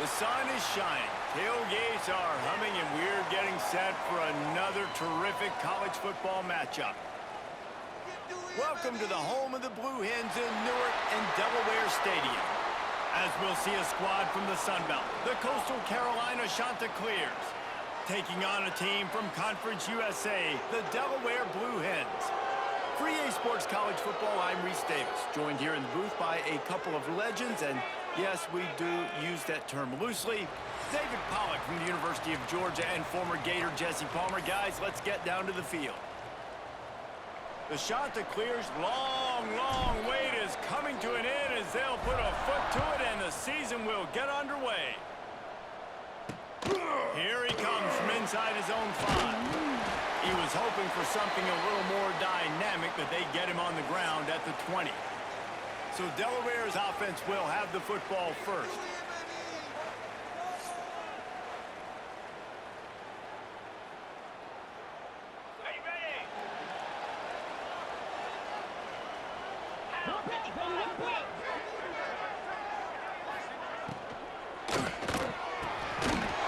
The sun is shining, tailgates are humming, and we're getting set for another terrific college football matchup. Welcome to the home of the Blue Hens in Newark and Delaware Stadium. As we'll see a squad from the Sun Belt, the Coastal Carolina Chanticleers, taking on a team from Conference USA, the Delaware Blue Hens. For EA Sports College Football, I'm Reese Davis, joined here in the booth by a couple of legends, and yes, we do use that term loosely. David Pollack from the University of Georgia and former Gator Jesse Palmer. Guys, let's get down to the field. The Chanticleers' long wait is coming to an end as they'll put a foot to it and the season will get underway. Here he comes from inside his own 5. He was hoping for something a little more dynamic, but they get him on the ground at the 20. So Delaware's offense will have the football first.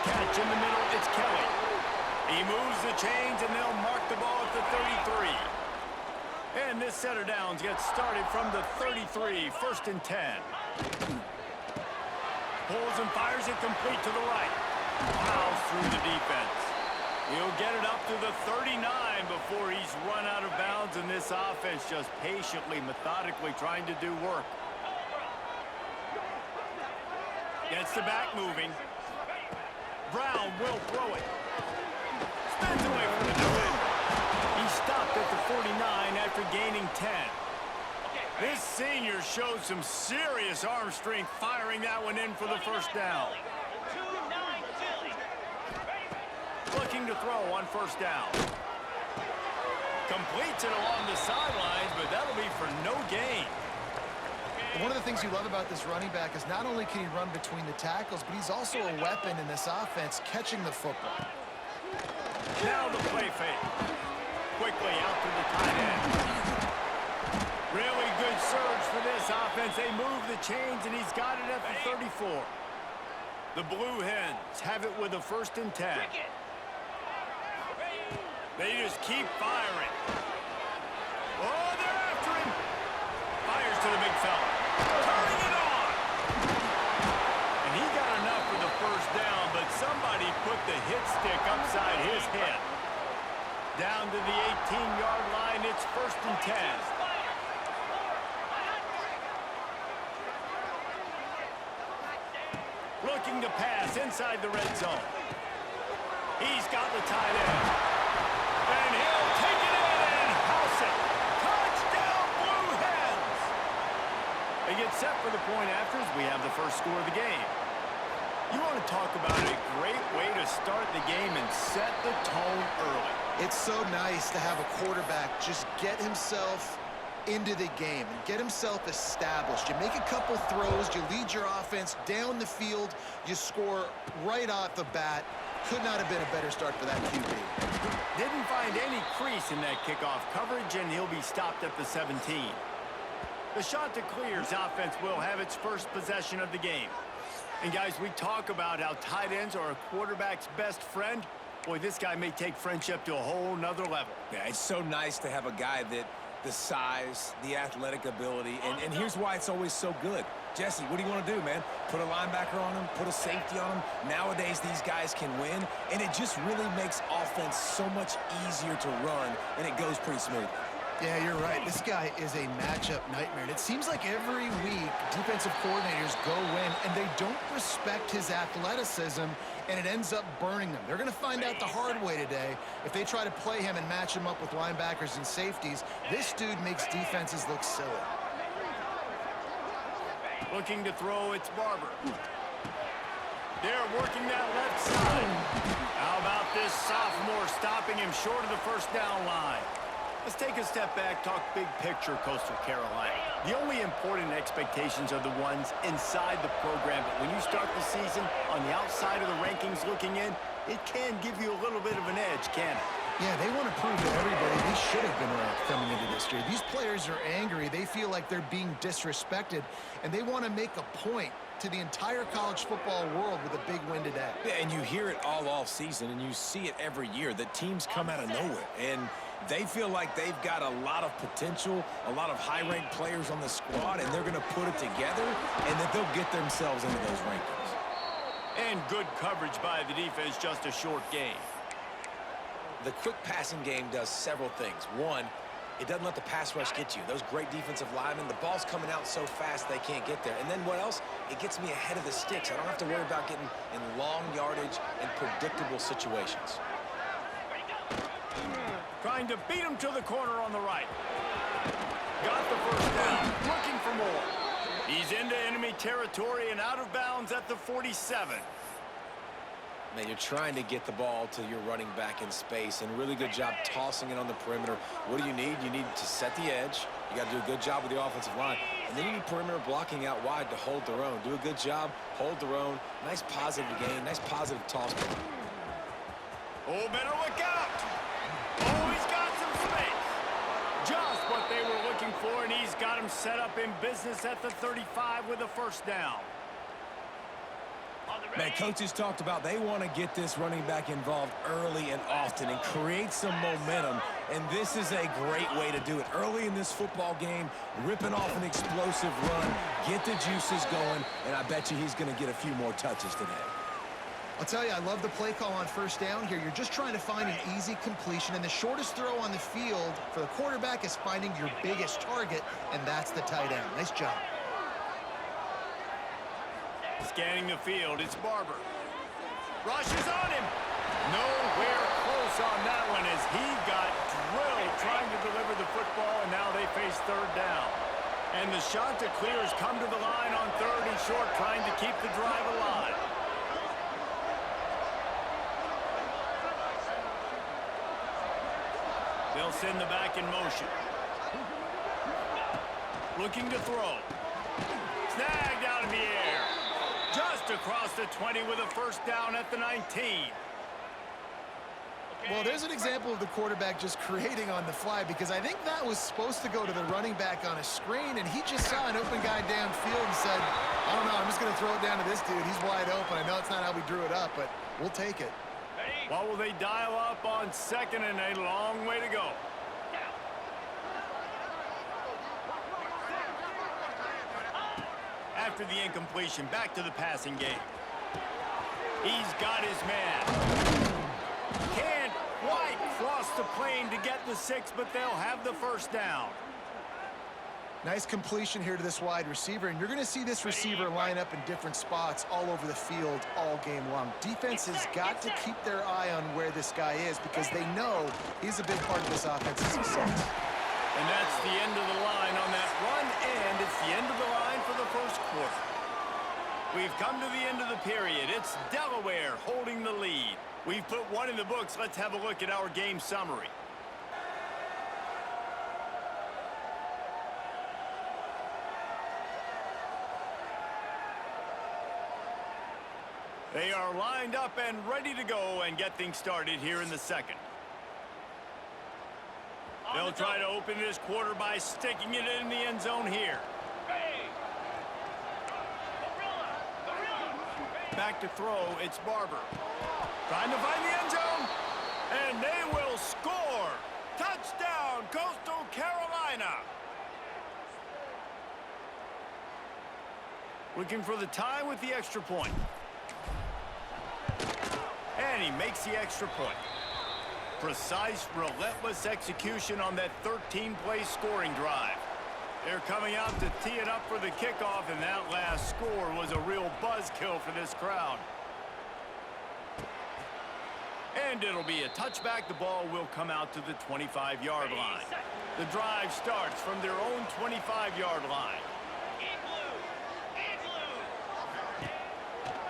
Catch in the middle, it's Kelly. He moves the chains and they'll mark the ball at the 33. And this set of downs gets started from the 33, 1st and 10. Pulls and fires it complete to the right. Plows through the defense. He'll get it up to the 39 before he's run out of bounds, and this offense just patiently, methodically trying to do work. Gets the back moving. Brown will throw it. Spins away from the defender. He stopped at the 49 after gaining 10. This senior showed some serious arm strength firing that one in for the first down. Looking to throw on 1st down. Completes it along the sidelines, but that'll be for no gain. One of the things you love about this running back is not only can he run between the tackles, but he's also a weapon in this offense catching the football. Now the play fake. Quickly out to the tight end. Really good surge for this offense. They move the chains, and he's got it at the 34. The Blue Hens have it with a 1st and 10. They just keep firing. Oh, they're after him. Fires to the big fella. Turning it on. And he got enough for the 1st down, but somebody put the hit stick upside his head. Down to the 18-yard line, it's 1st and 10. Looking to pass inside the red zone. He's got the tight end. And he'll take it in and house it. Touchdown, Blue Hens! They get set for the point after as we have the first score of the game. You want to talk about a great way to start the game and set the tone early. It's so nice to have a quarterback just get himself into the game and get himself established. You make a couple throws, you lead your offense down the field, you score right off the bat. Could not have been a better start for that QB. Didn't find any crease in that kickoff coverage, and he'll be stopped at the 17. The Chanticleers offense will have its first possession of the game. And guys, we talk about how tight ends are a quarterback's best friend. Boy, this guy may take friendship to a whole nother level. Yeah, it's so nice to have a guy that the size, the athletic ability, and here's why it's always so good. Jesse, what do you want to do, man? Put a linebacker on him, put a safety on him. Nowadays, these guys can win, and it just really makes offense so much easier to run, and it goes pretty smooth. Yeah, you're right. This guy is a matchup nightmare. And it seems like every week defensive coordinators go in and they don't respect his athleticism, and it ends up burning them. They're going to find out the hard way today. If they try to play him and match him up with linebackers and safeties, this dude makes defenses look silly. Looking to throw, it's Barber. They're working that left side. How about this sophomore stopping him short of the 1st down line? Let's take a step back, talk big picture Coastal Carolina. The only important expectations are the ones inside the program, but when you start the season on the outside of the rankings looking in, it can give you a little bit of an edge, can it? Yeah, they want to prove to everybody they should have been ranked coming into this year. These players are angry. They feel like they're being disrespected, and they want to make a point to the entire college football world with a big win today. Yeah, and you hear it all off season, and you see it every year that teams come out of nowhere, and they feel like they've got a lot of potential, a lot of high-ranked players on the squad, and they're going to put it together, and that they'll get themselves into those rankings. And good coverage by the defense, just a short game. The quick passing game does several things. One, it doesn't let the pass rush get you. Those great defensive linemen, the ball's coming out so fast they can't get there. And then what else? It gets me ahead of the sticks. I don't have to worry about getting in long yardage and predictable situations. Trying to beat him to the corner on the right. Got the first down. Looking for more. He's into enemy territory and out of bounds at the 47. Man, you're trying to get the ball to your running back in space, and really good job tossing it on the perimeter. What do you need? You need to set the edge. You got to do a good job with the offensive line. And then you need perimeter blocking out wide to hold their own. Do a good job, hold their own. Nice positive gain, nice positive toss. Oh, better look out. Oh, he's got some space. Just what they were looking for, and he's got him set up in business at the 35 with a first down. Man, coaches talked about they want to get this running back involved early and often and create some momentum, and this is a great way to do it. Early in this football game, ripping off an explosive run, get the juices going, and I bet you he's going to get a few more touches today. I'll tell you, I love the play call on first down here. You're just trying to find an easy completion, and the shortest throw on the field for the quarterback is finding your biggest target, and that's the tight end. Nice job. Scanning the field, it's Barber. Rushes on him. Nowhere close on that one as he got drilled trying to deliver the football, and now they face third down. And the shot to clear has come to the line on third and short, trying to keep the drive alive. They'll send the back in motion. Looking to throw. Snagged out in the air. Just across the 20 with a first down at the 19. Well, there's an example of the quarterback just creating on the fly, because I think that was supposed to go to the running back on a screen, and he just saw an open guy downfield and said, I don't know, I'm just going to throw it down to this dude. He's wide open. I know it's not how we drew it up, but we'll take it. What will they dial up on second and a long way to go? After the incompletion, back to the passing game. He's got his man. Can't quite cross the plane to get the 6, but they'll have the first down. Nice completion here to this wide receiver, and you're going to see this receiver line up in different spots all over the field all game long. Defense has got to keep their eye on where this guy is, because they know he's a big part of this offensive success. And that's the end of the line on that run, and it's the end of the line for the first quarter. We've come to the end of the period. It's Delaware holding the lead. We've put one in the books. Let's have a look at our game summary. They are lined up and ready to go and get things started here in the second. They'll try to open this quarter by sticking it in the end zone here. Back to throw, it's Barber. Trying to find the end zone, and they will score. Touchdown, Coastal Carolina. Looking for the tie with the extra point. And he makes the extra point. Precise, relentless execution on that 13-play scoring drive. They're coming out to tee it up for the kickoff, and that last score was a real buzzkill for this crowd. And it'll be a touchback. The ball will come out to the 25-yard line. The drive starts from their own 25-yard line.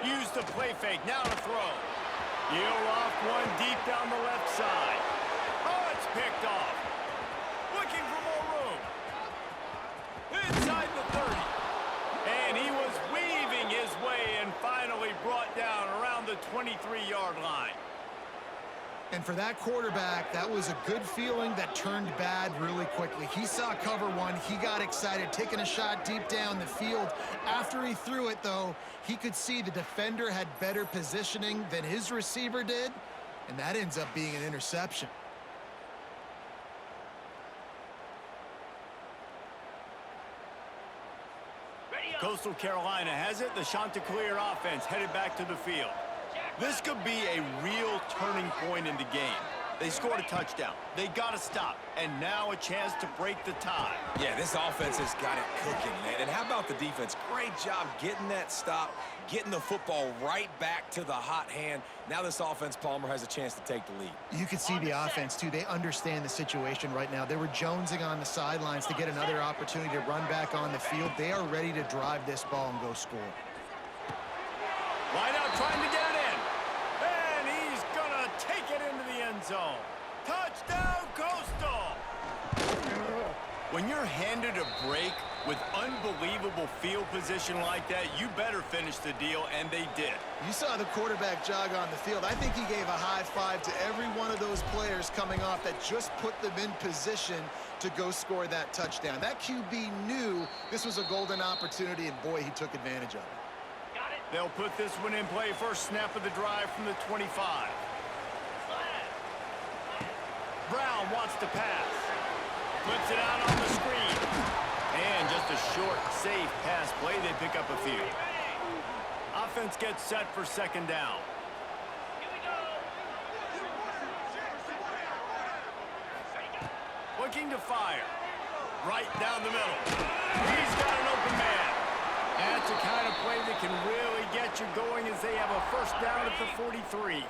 Use the play fake, now to throw. He'll off one deep down the left side. Oh, it's picked off. Looking for more room. Inside the 30. And he was weaving his way and finally brought down around the 23-yard line. And for that quarterback, that was a good feeling that turned bad really quickly. He saw cover one. He got excited, taking a shot deep down the field. After he threw it, though, he could see the defender had better positioning than his receiver did, and that ends up being an interception. Coastal Carolina has it. The Chanticleer offense headed back to the field. This could be a real turning point in the game. They scored a touchdown. They got to stop. And now a chance to break the tie. Yeah, this offense has got it cooking, man. And how about the defense? Great job getting that stop, getting the football right back to the hot hand. Now this offense, Palmer, has a chance to take the lead. You can see the offense, too. They understand the situation right now. They were jonesing on the sidelines to get another opportunity to run back on the field. They are ready to drive this ball and go score. Wide out trying to get it in. And he's going to take it into the end zone. Touchdown, Coastal! When you're handed a break with unbelievable field position like that, you better finish the deal, and they did. You saw the quarterback jog on the field. I think he gave a high five to every one of those players coming off that just put them in position to go score that touchdown. That QB knew this was a golden opportunity, and boy, he took advantage of it. They'll put this one in play. First snap of the drive from the 25. Brown wants to pass. Flips it out on the screen. And just a short, safe pass play. They pick up a few. Offense gets set for second down. Looking to fire. Right down the middle. He's got an open man. That's the kind of play that can really get you going as they have a first down at the 43.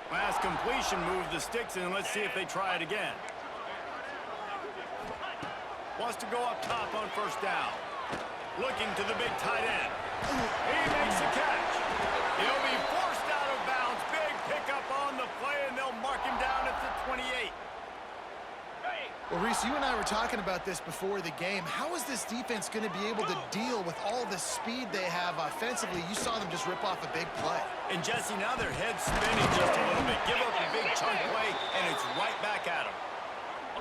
Last completion moved the sticks in. Let's see if they try it again. Wants to go up top on first down. Looking to the big tight end. He makes the catch. He'll be forced out of bounds. Big pickup on the play, and they'll mark him down at the 28. Well, Reese, you and I were talking about this before the game. How is this defense going to be able to deal with all the speed they have offensively? You saw them just rip off a big play. And, Jesse, now their head's spinning just a little bit. Give up a big chunk play, and it's right back at them.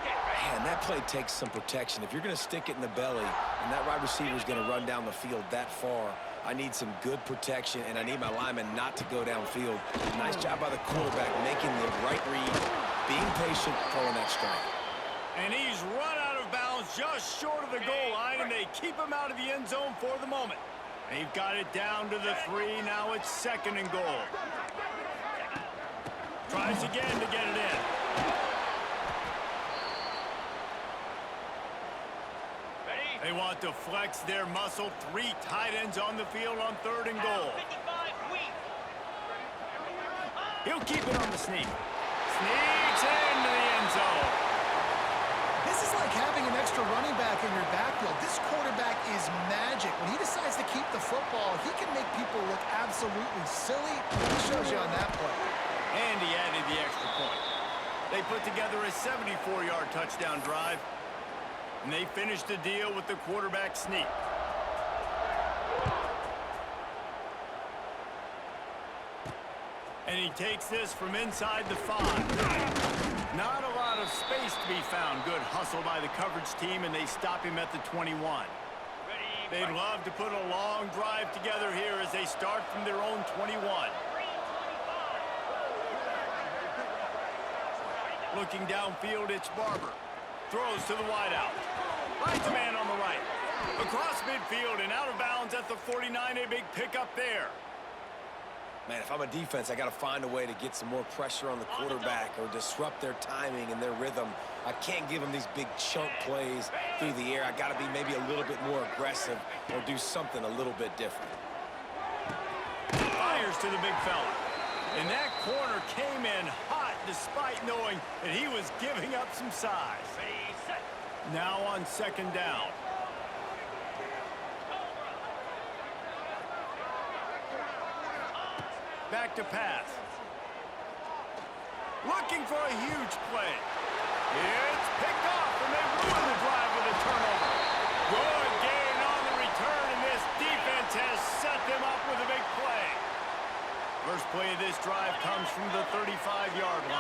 Man, that play takes some protection. If you're going to stick it in the belly and that wide receiver is going to run down the field that far, I need some good protection, and I need my lineman not to go downfield. Nice job by the quarterback making the right read, being patient, throwing that strike. And he's run out of bounds just short of the goal line, and they keep him out of the end zone for the moment. They've got it down to the 3. Now it's second and goal. Tries again to get it in. They want to flex their muscle. 3 tight ends on the field on third and goal. He'll keep it on the sneak. Sneaks into the end zone. This is like having an extra running back in your backfield. This quarterback is magic. When he decides to keep the football, he can make people look absolutely silly. He shows you on that play. And he added the extra point. They put together a 74-yard touchdown drive. And they finished the deal with the quarterback sneak. And he takes this from inside the 5. Not a lot of space to be found. Good hustle by the coverage team, and they stop him at the 21. They'd love to put a long drive together here as they start from their own 21. Looking downfield, it's Barber. Throws to the wideout. Finds a man on the right. Across midfield and out of bounds at the 49. A big pickup there. Man, if I'm a defense, I got to find a way to get some more pressure on the quarterback or disrupt their timing and their rhythm. I can't give them these big chunk plays through the air. I got to be maybe a little bit more aggressive or do something a little bit different. Fires to the big fella. And that corner came in hot despite knowing that he was giving up some size. Now on second down. Back to pass. Looking for a huge play. It's picked off, and they ruin the drive with a turnover. Good gain on the return, and this defense has set them up with a big play. First play of this drive comes from the 35-yard line.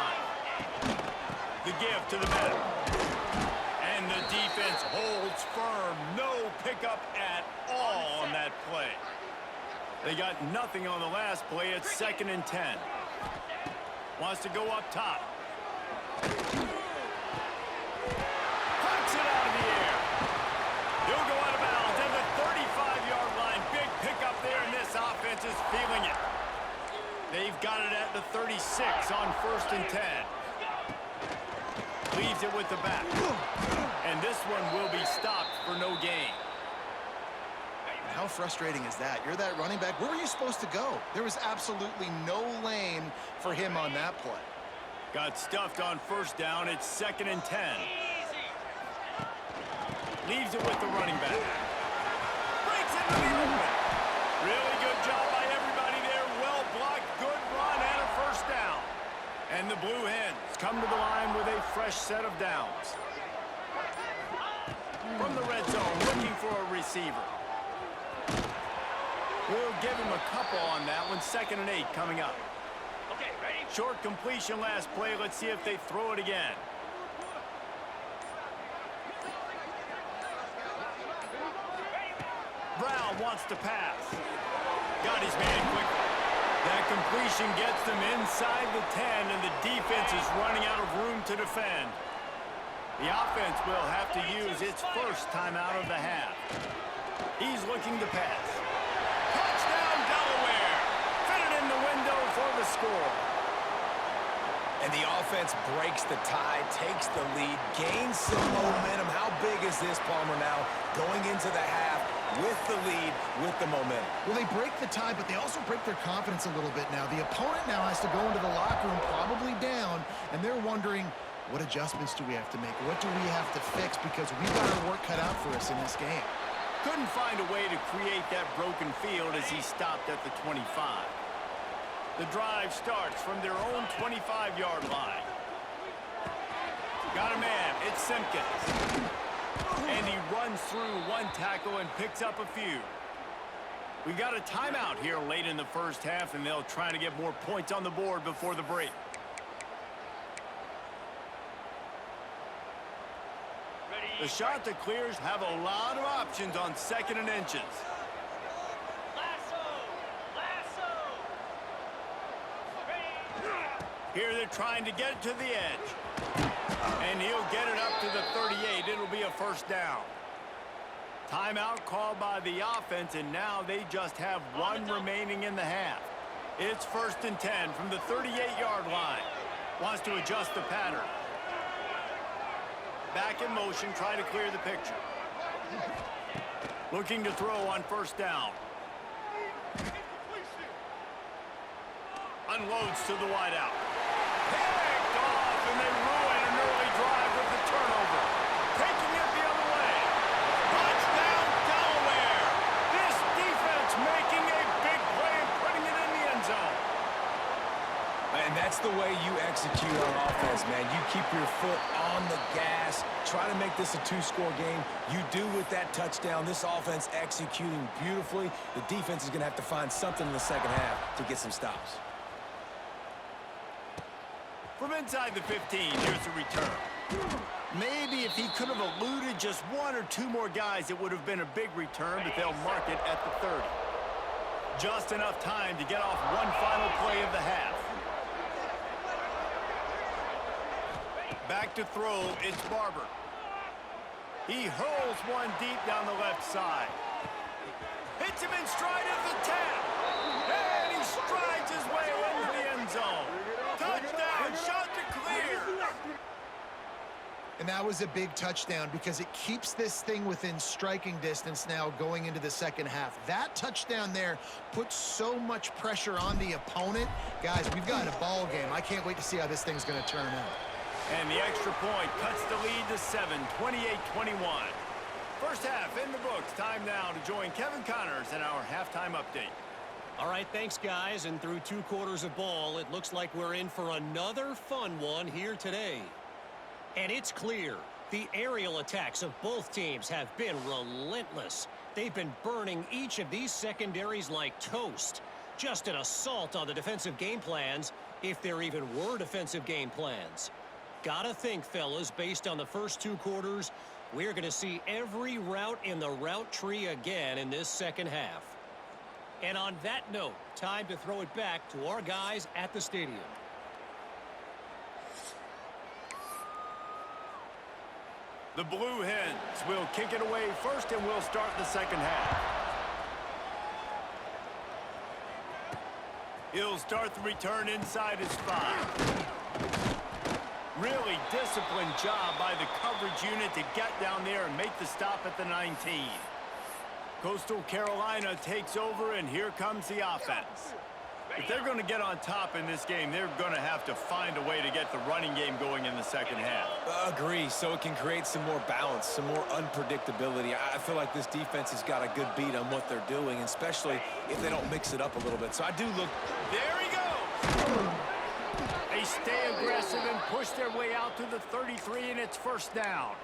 defense holds firm. No pickup at all on that play. They got nothing on the last play. It's 2nd and 10. Wants to go up top. Puts it out of the air. He'll go out of bounds at the 35-yard line. Big pickup there, and this offense is feeling it. They've got it at the 36 on 1st and 10. Leaves it with the back. And this one will be stopped for no gain. How frustrating is that? You're that running back. Where were you supposed to go? There was absolutely no lane for him on that play. Got stuffed on 1st down. It's 2nd and 10. Leaves it with the running back. Breaks into the open. Really good job by everybody there. Well blocked. Good run and a 1st down. And the Blue Hens come to the line with a fresh set of downs. From the red zone, looking for a receiver. We'll give him a couple on that one. 2nd and 8 coming up. Okay, ready? Short completion last play. Let's see if they throw it again. Brown wants to pass. Got his man quickly. That completion gets them inside the 10, and the defense is running out of room to defend. The offense will have to use its 1st timeout of the half. He's looking to pass. Touchdown, Delaware! Fitted in the window for the score. And the offense breaks the tie, takes the lead, gains some momentum. How big is this, Palmer, now going into the half with the lead, with the momentum? Well, they break the tie, but they also break their confidence a little bit now. The opponent now has to go into the locker room probably down, and they're wondering, what adjustments do we have to make? What do we have to fix? Because we've got our work cut out for us in this game. Couldn't find a way to create that broken field as he stopped at the 25. The drive starts from their own 25-yard line. Got a man. It's Simpkins. And he runs through one tackle and picks up a few. We got a timeout here late in the 1st half, and they'll try to get more points on the board before the break. The shot that clears have a lot of options on 2nd and inches. Lasso! Lasso! Ready? Here they're trying to get it to the edge. And he'll get it up to the 38. It'll be a 1st down. Timeout called by the offense, and now they just have one remaining in the half. It's 1st and 10 from the 38-yard line. Wants to adjust the pattern. Back in motion, trying to clear the picture. Looking to throw on 1st down. Unloads to the wideout. Picked off, and they ruin an early drive with the turnover. Taking it the other way. Touchdown, Delaware. This defense making a big play and putting it in the end zone. And that's the way you execute on offense, man. You keep your foot on the gas, try to make this a 2-score game. You do with that touchdown. This offense executing beautifully. The defense is going to have to find something in the 2nd half to get some stops. From inside the 15, here's the return. Maybe if he could have eluded just 1 or 2 more guys, it would have been a big return, but they'll mark it at the 30. Just enough time to get off one final play of the half. Back to throw, it's Barber. He hurls one deep down the left side. Hits him in stride at the 10. And he strides his way into the end zone. Touchdown, shot to clear. And that was a big touchdown because it keeps this thing within striking distance now going into the 2nd half. That touchdown there puts so much pressure on the opponent. Guys, we've got a ball game. I can't wait to see how this thing's going to turn out. And the extra point cuts the lead to 7, 28-21. 1st half in the books. Time now to join Kevin Connors in our halftime update. All right, thanks, guys. And through 2 quarters of ball, it looks like we're in for another fun one here today. And it's clear, the aerial attacks of both teams have been relentless. They've been burning each of these secondaries like toast. Just an assault on the defensive game plans, if there even were defensive game plans. Gotta think, fellas, based on the first 2 quarters, We're going to see every route in the route tree again in this second half. And on that note, time to throw it back to our guys at the stadium. The Blue Hens will kick it away first, and we'll start the second half. He'll start the return inside his 5. Really disciplined job by the coverage unit to get down there and make the stop at the 19. Coastal Carolina takes over, and here comes the offense. If they're going to get on top in this game, they're going to have to find a way to get the running game going in the second half. Agree, so it can create some more balance, some more unpredictability. I feel like this defense has got a good beat on what they're doing, especially if they don't mix it up a little bit. So I do look... There he goes! They stay aggressive and push their way out to the 33, and it's first down.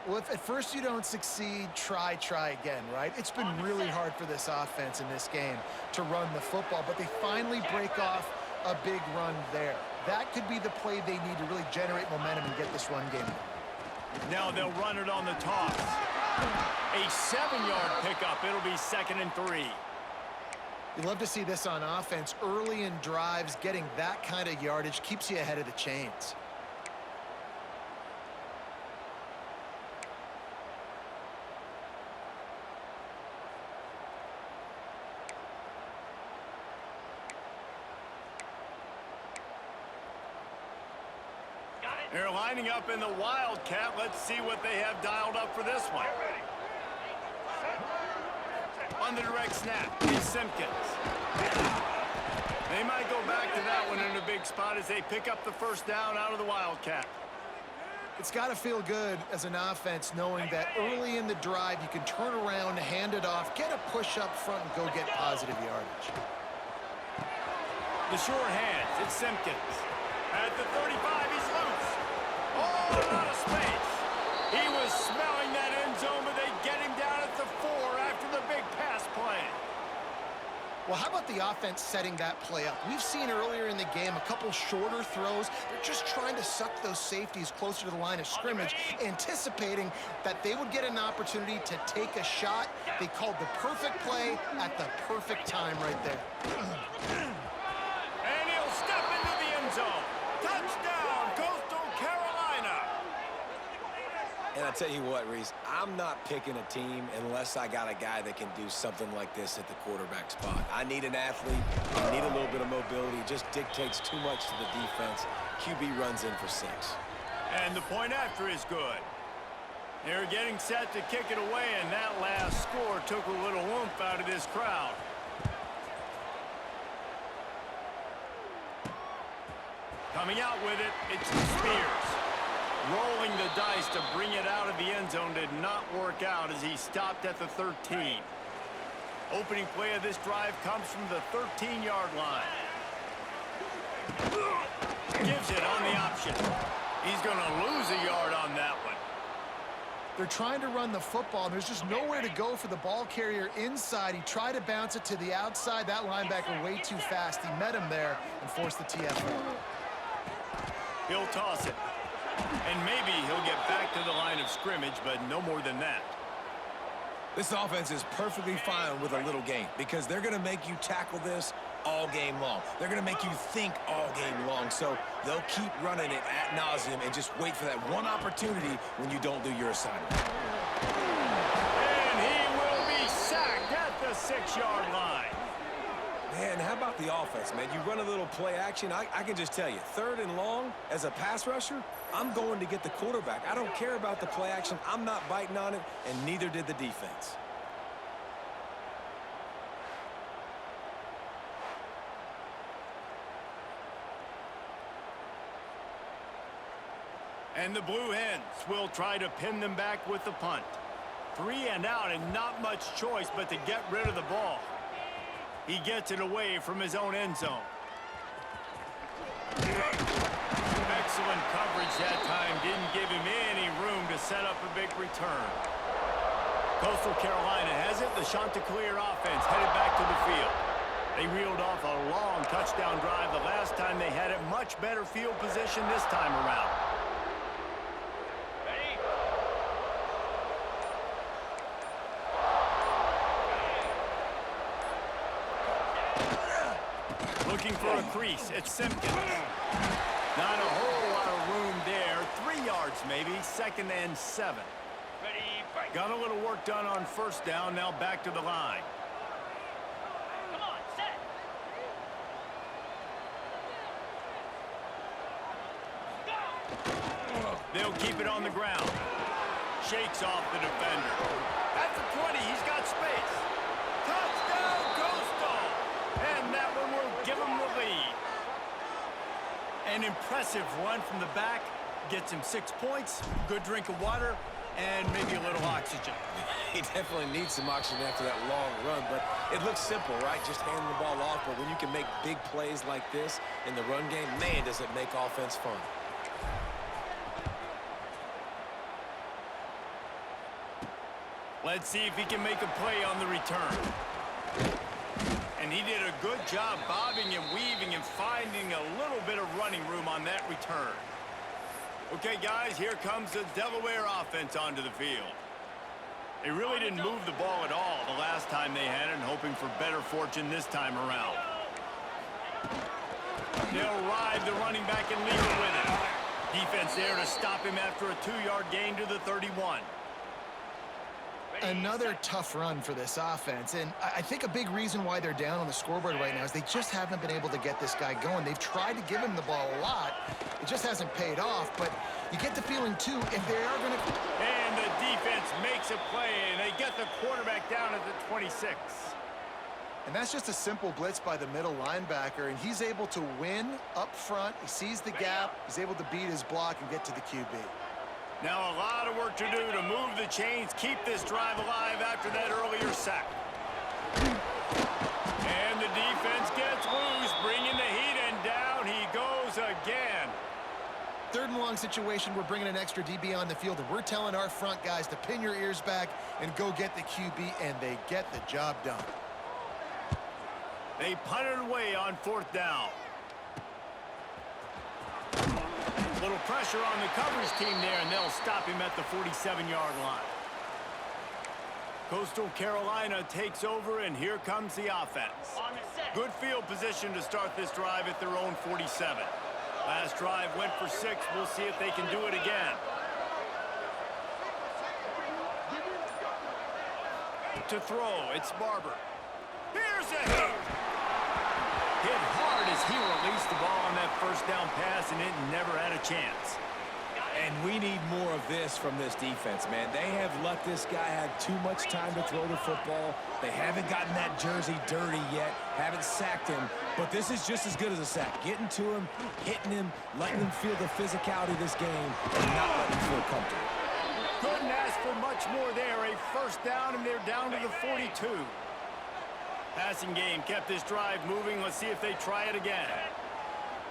Well, if at first you don't succeed, try again, right? It's been really hard for this offense in this game to run the football, but they finally break off a big run there. That could be the play they need to really generate momentum and get this run game going. Now they'll run it on the toss. A 7-yard pickup. It'll be 2nd and 3. You'd love to see this on offense. Early in drives, getting that kind of yardage keeps you ahead of the chains. They're lining up in the Wildcat. Let's see what they have dialed up for this one. On the direct snap, it's Simpkins. They might go back to that one in a big spot as they pick up the first down out of the Wildcat. It's got to feel good as an offense knowing that early in the drive you can turn around, hand it off, get a push up front, and go get positive yardage. The short hands, it's Simpkins. At the 35, he's loose. Oh, out of space. He was smelling that end zone, but they get him down at the 4 after the big pass play. Well, how about the offense setting that play up? We've seen earlier in the game a couple shorter throws. They're just trying to suck those safeties closer to the line of scrimmage, anticipating that they would get an opportunity to take a shot. They called the perfect play at the perfect time right there. And he'll step into the end zone. Touchdown, Coastal Carolina. And I tell you what, Reese, I'm not picking a team unless I got a guy that can do something like this at the quarterback spot. I need an athlete. I need a little bit of mobility. It just dictates too much to the defense. QB runs in for 6. And the point after is good. They're getting set to kick it away, and that last score took a little oomph out of this crowd. Coming out with it, it's Spears. Rolling the dice to bring it out of the end zone did not work out as he stopped at the 13. Opening play of this drive comes from the 13-yard line. Gives it on the option. He's going to lose a yard on that one. They're trying to run the football, and there's just nowhere to go for the ball carrier inside. He tried to bounce it to the outside. That linebacker way too fast. He met him there and forced the TFL. He'll toss it. And maybe he'll get back to the line of scrimmage, but no more than that. This offense is perfectly fine with a little game because they're going to make you tackle this all game long. They're going to make you think all game long. So they'll keep running it ad nauseum and just wait for that one opportunity when you don't do your assignment. And he will be sacked at the 6-yard line. Man, how about the offense, man? You run a little play action. I can just tell you, 3rd and long, as a pass rusher, I'm going to get the quarterback. I don't care about the play action. I'm not biting on it, and neither did the defense. And the Blue Hens will try to pin them back with the punt. 3 and out, and not much choice but to get rid of the ball. He gets it away from his own end zone. Excellent coverage that time. Didn't give him any room to set up a big return. Coastal Carolina has it. The Chanticleer offense headed back to the field. They reeled off a long touchdown drive the last time they had it. Much better field position this time around. Ready? looking for a crease. It's Simpkins. Not a whole lot of room there. 3 yards maybe, 2nd and 7. Ready, break. Got a little work done on first down, now back to the line. Come on, set. Go. They'll keep it on the ground. Shakes off the defender. At the 20, he's got space. Touchdown, Coastal! And that one will give him the lead. An impressive run from the back. Gets him 6 points, good drink of water, and maybe a little oxygen. He definitely needs some oxygen after that long run, but it looks simple, right? Just handing the ball off, but when you can make big plays like this in the run game, man, does it make offense fun. Let's see if he can make a play on the return. And he did a good job bobbing and weaving and finding a little bit of running room on that return. Okay, guys, here comes the Delaware offense onto the field. They really didn't move the ball at all the last time they had it, hoping for better fortune this time around. They'll ride the running back and leave it with him. Defense there to stop him after a 2-yard gain to the 31. Another tough run for this offense, and I think a big reason why they're down on the scoreboard right now is they just haven't been able to get this guy going. They've tried to give him the ball a lot. It just hasn't paid off, but you get the feeling, too, if they are going to... And the defense makes a play, and they get the quarterback down at the 26. And that's just a simple blitz by the middle linebacker, and he's able to win up front. He sees the gap. He's able to beat his block and get to the QB. Now a lot of work to do to move the chains, keep this drive alive after that earlier sack. And the defense gets loose, bringing the heat, and down he goes again. 3rd and long situation, we're bringing an extra DB on the field, and we're telling our front guys to pin your ears back and go get the QB, and they get the job done. They punt it away on 4th down. Little pressure on the coverage team there, and they'll stop him at the 47-yard line. Coastal Carolina takes over, and here comes the offense. On the set. Good field position to start this drive at their own 47. Last drive went for 6. We'll see if they can do it again. To throw, it's Barber. Here's a hit. Hit hard as he released the ball on that first down pass, and it never had a chance. And we need more of this from this defense, man. They have let this guy have too much time to throw the football. They haven't gotten that jersey dirty yet, haven't sacked him. But this is just as good as a sack. Getting to him, hitting him, letting him feel the physicality of this game, and not letting him feel comfortable. Couldn't ask for much more there. A first down, and they're down to the 42. Passing game kept this drive moving. Let's see if they try it again.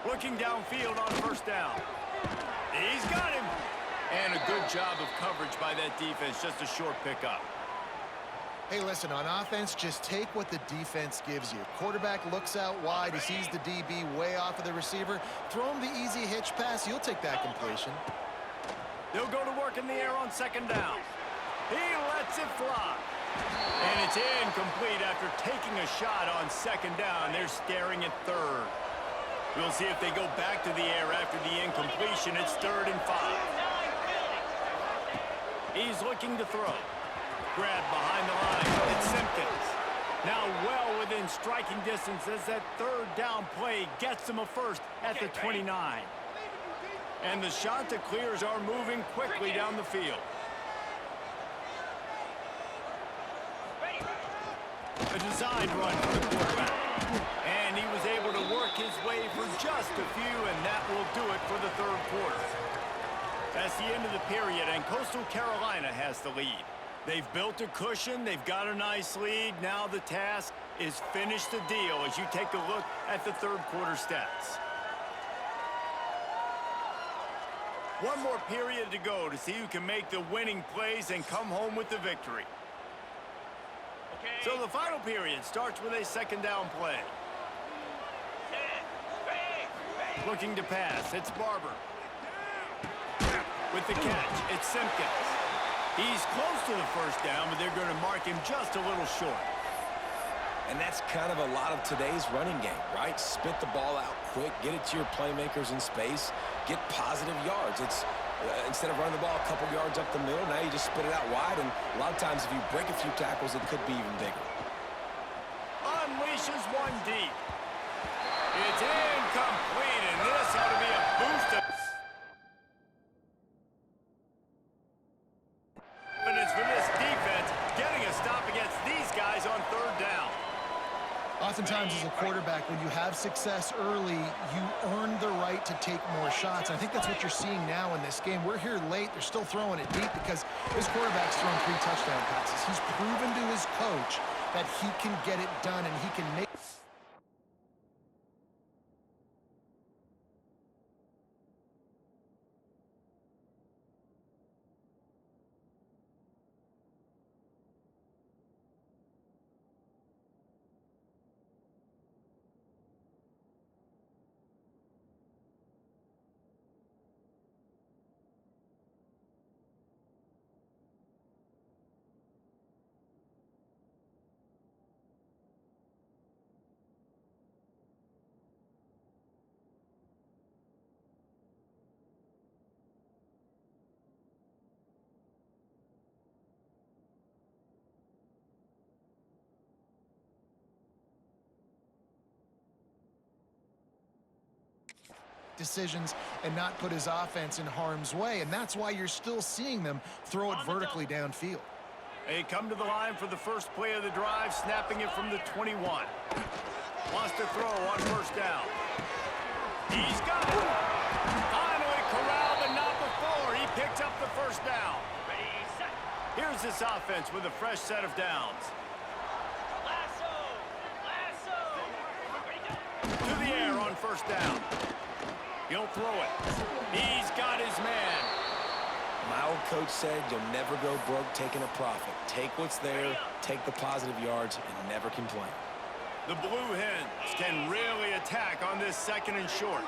Looking downfield on first down. He's got him. And a good job of coverage by that defense. Just a short pickup. Hey, listen, on offense, just take what the defense gives you. Quarterback looks out wide. He sees the DB way off of the receiver. Throw him the easy hitch pass. You'll take that completion. They'll go to work in the air on 2nd down. He lets it fly. And it's incomplete after taking a shot on 2nd down. They're staring at 3rd. We'll see if they go back to the air after the incompletion. It's 3rd and 5. He's looking to throw. Grabbed behind the line. It's Simpkins. Now well within striking distance as that 3rd down play gets him a first at the 29. And the Chanticleers are moving quickly down the field. A designed run for the quarterback. And he was able to work his way for just a few, and that will do it for the 3rd quarter. That's the end of the period, and Coastal Carolina has the lead. They've built a cushion. They've got a nice lead. Now the task is finish the deal as you take a look at the 3rd quarter stats. One more period to go to see who can make the winning plays and come home with the victory. So the final period starts with a 2nd down play. Looking to pass, it's Barber. With the catch, it's Simpkins. He's close to the first down, but they're going to mark him just a little short. And that's kind of a lot of today's running game, right? Spit the ball out quick, get it to your playmakers in space, get positive yards. It's instead of running the ball a couple yards up the middle, now you just spit it out wide, and a lot of times if you break a few tackles, it could be even bigger. Unleashes one deep. It's incomplete, and this ought to be a boost of confidence for this defense, getting a stop against these guys on third down. Oftentimes as a quarterback, when you have success early, you earn the right to take more shots. I think that's what you're seeing now in this game. We're here late. They're still throwing it deep because his quarterback's thrown 3 touchdown passes. He's proven to his coach that he can get it done and he can make decisions and not put his offense in harm's way, and that's why you're still seeing them throw it vertically downfield. They come to the line for the first play of the drive, snapping it from the 21. Wants to throw on first down. He's got it. Finally corralled, but not before. He picked up the first down. Ready, set. Here's this offense with a fresh set of downs. Lasso. Lasso. Ready, go. To the air on first down. He'll throw it. He's got his man. My old coach said you'll never go broke taking a profit. Take what's there, take the positive yards, and never complain. The Blue Hens can really attack on this second and short.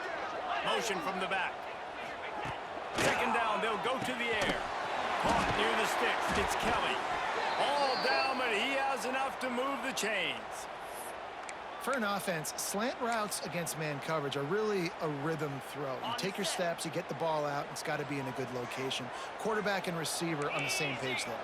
Motion from the back. Second down, they'll go to the air. Caught near the sticks. It's Kelly. All down, but he has enough to move the chains. For an offense, slant routes against man coverage are really a rhythm throw. You take your steps, you get the ball out, it's got to be in a good location. Quarterback and receiver on the same page there.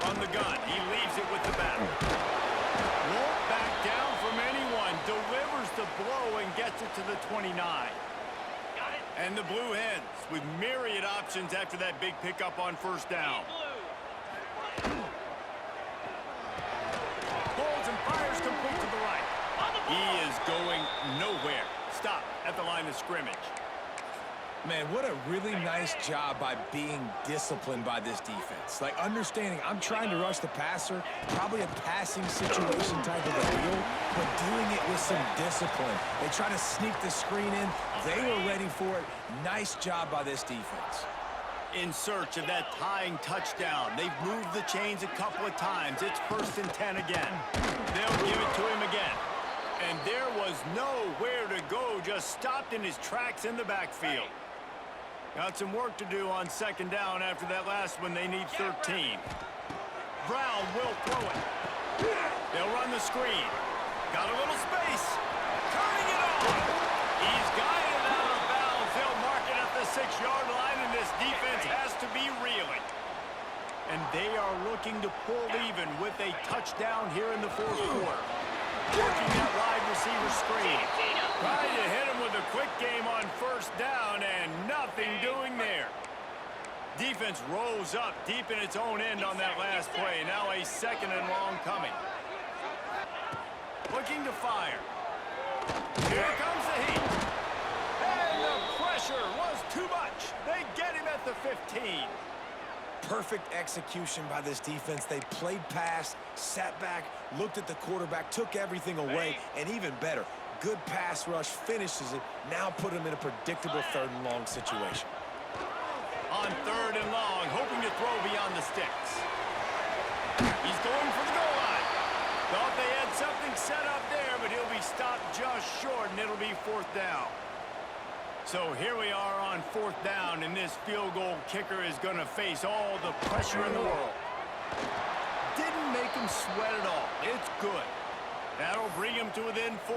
On the gun, he leaves it with the back. Won't back down from anyone. Delivers the blow and gets it to the 29. Got it. And the Blue Hens with myriad options after that big pickup on first down. Blue. Holds and fires complete to the right. He is going nowhere. Stop at the line of scrimmage. Man, what a really nice job by being disciplined by this defense. Like, understanding I'm trying to rush the passer, probably a passing situation type of a deal, but doing it with some discipline. They try to sneak the screen in. They were ready for it. Nice job by this defense. In search of that tying touchdown. They've moved the chains a couple of times. It's 1st and 10 again. They'll give it to him again. And there was nowhere to go, just stopped in his tracks in the backfield. Got some work to do on second down after that last one. They need 13. Brown will throw it. They'll run the screen. Got a little space. Turning it on. He's got it out of bounds. They'll mark it at the 6-yard line, and this defense has to be reeling. And they are looking to pull even with a touchdown here in the 4th quarter. Working that wide receiver screen. Trying to hit him with a quick game on first down, and nothing doing there. Defense rolls up deep in its own end on that last play. Now a 2nd and long coming. Looking to fire. Here comes the heat. And the pressure was too much. They get him at the 15. Perfect execution by this defense. They played pass, sat back, looked at the quarterback, took everything away, and even better, good pass rush, finishes it, now put him in a predictable 3rd and long situation. On 3rd and long, hoping to throw beyond the sticks. He's going for the goal line. Thought they had something set up there, but he'll be stopped just short, and it'll be 4th down. So here we are on 4th down, and this field goal kicker is going to face all the pressure in the world. didn't make him sweat at all. It's good. That'll bring him to within 4.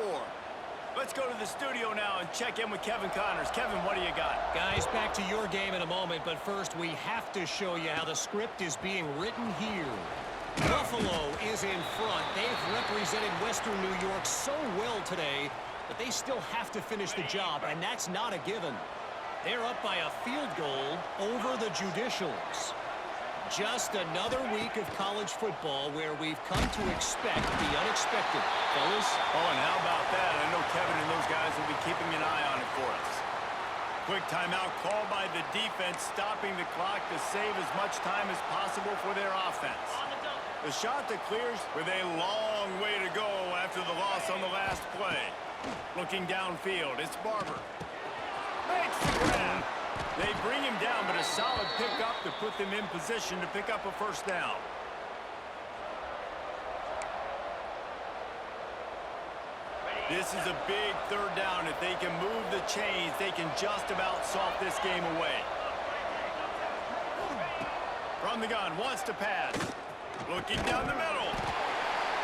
Let's go to the studio now and check in with Kevin Connors. Kevin, what do you got? Guys, back to your game in a moment, but first we have to show you how the script is being written here. Buffalo is in front. They've represented Western New York so well today, but they still have to finish the job, and that's not a given. They're up by a field goal over the Judicials. Just another week of college football where we've come to expect the unexpected. Fellas? Oh, and how about that? I know Kevin and those guys will be keeping an eye on it for us. Quick timeout called by the defense, stopping the clock to save as much time as possible for their offense. The shot that clears with a long way to go after the loss on the last play. Looking downfield, it's Barber. Makes the grab. They bring him down, but a solid pickup to put them in position to pick up a first down. This is a big third down. If they can move the chains, they can just about solve this game away. From the gun, wants to pass. Looking down the middle.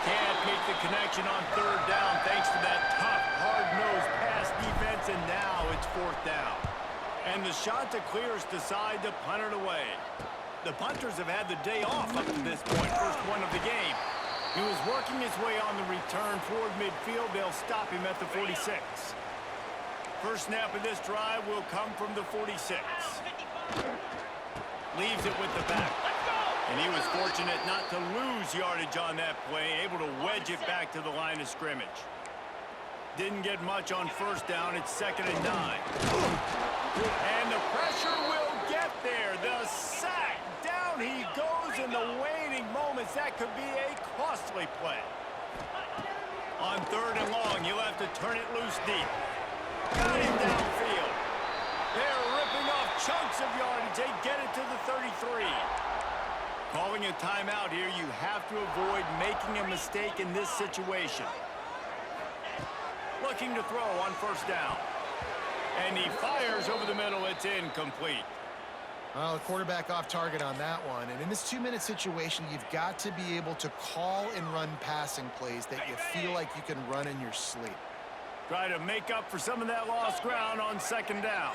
Can't make the connection on third down thanks to that tough, hard-nosed pass defense, and now it's fourth down. And the shot to clears decide to punt it away. The punters have had the day off up to this point, first one of the game. He was working his way on the return toward midfield. They'll stop him at the 46. First snap of this drive will come from the 46. Leaves it with the back. And he was fortunate not to lose yardage on that play, able to wedge it back to the line of scrimmage. Didn't get much on first down. It's 2nd and 9. And the pressure will get there. The sack. Down he goes in the waning moments. That could be a costly play. On 3rd and long, you'll have to turn it loose deep. Got him downfield. They're ripping off chunks of yardage. They get it to the 33. Calling a timeout here, you have to avoid making a mistake in this situation. Looking to throw on first down. And he fires over the middle. It's incomplete. Well, the quarterback off target on that one. And in this 2-minute situation, you've got to be able to call and run passing plays that you feel like you can run in your sleep. Try to make up for some of that lost ground on 2nd down.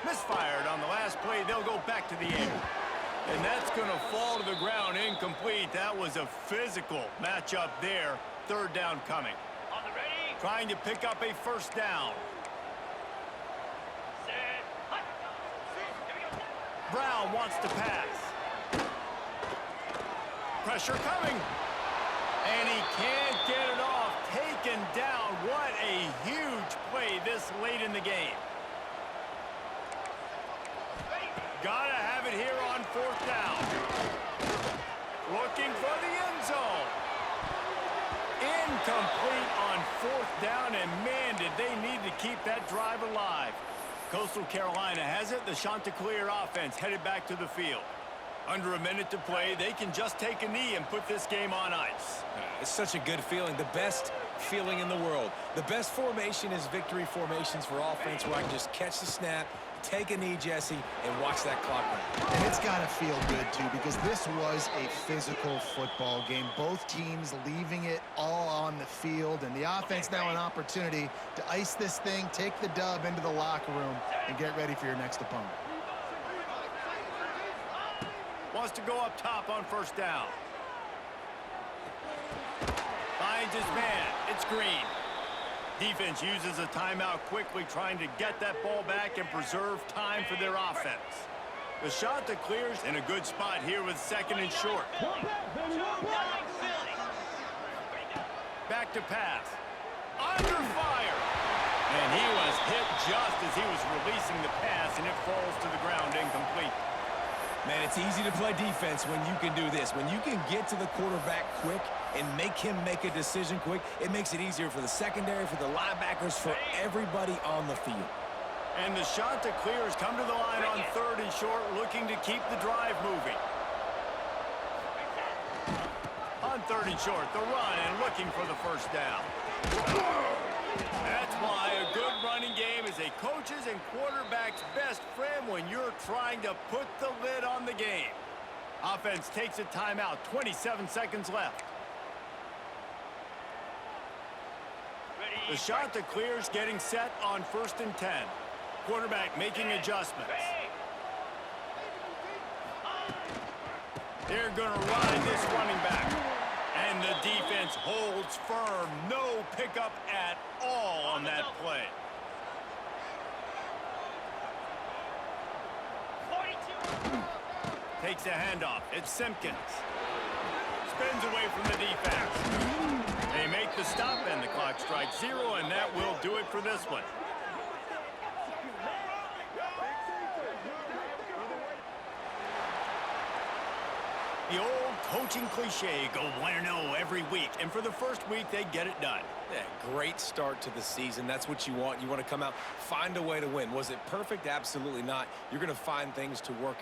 Misfired on the last play. They'll go back to the air. And that's going to fall to the ground incomplete. That was a physical matchup there. 3rd down coming. On the ready. Trying to pick up a first down. Set. Hut. Here we go. Brown wants to pass. Pressure coming. And he can't get it off. Taken down. What a huge play this late in the game. Gotta have it here on 4th down. Looking for the end zone. Incomplete on 4th down, and man, did they need to keep that drive alive. Coastal Carolina has it. The Chanticleer offense headed back to the field. Under a minute to play, they can just take a knee and put this game on ice. It's such a good feeling. The best feeling in the world. The best formation is victory formations for offense where I can just catch the snap, take a knee, Jesse, and watch that clock run. And it's got to feel good, too, because this was a physical football game. Both teams leaving it all on the field, and the offense now an opportunity to ice this thing, take the dub into the locker room, and get ready for your next opponent. Wants to go up top on first down. Finds his man. It's Green. Defense uses a timeout quickly, trying to get that ball back and preserve time for their offense. The shot that clears in a good spot here with 2nd and short. Back to pass. Under fire. And he was hit just as he was releasing the pass, and it falls to the ground incomplete. Man, it's easy to play defense when you can do this. When you can get to the quarterback quick and make him make a decision quick, it makes it easier for the secondary, for the linebackers, for everybody on the field. And the shot that clears come to the line on 3rd and short, looking to keep the drive moving. On 3rd and short, the run and looking for the first down. That's why a good running game is a coach's and quarterback's best friend when you're trying to put the lid on the game. Offense takes a timeout. 27 seconds left. Ready. The shot that clears getting set on 1st and 10. Quarterback making adjustments. Bang. They're going to ride this running back. And the defense holds firm. No pickup at all on that play. 42. Takes a handoff. It's Simpkins. Spins away from the defense. They make the stop, and the clock strikes 0, and that will do it for this one. The old coaching cliche, go 1-0 every week, and for the first week, they get it done. Yeah, great start to the season. That's what you want. You want to come out, find a way to win. Was it perfect? Absolutely not. You're going to find things to work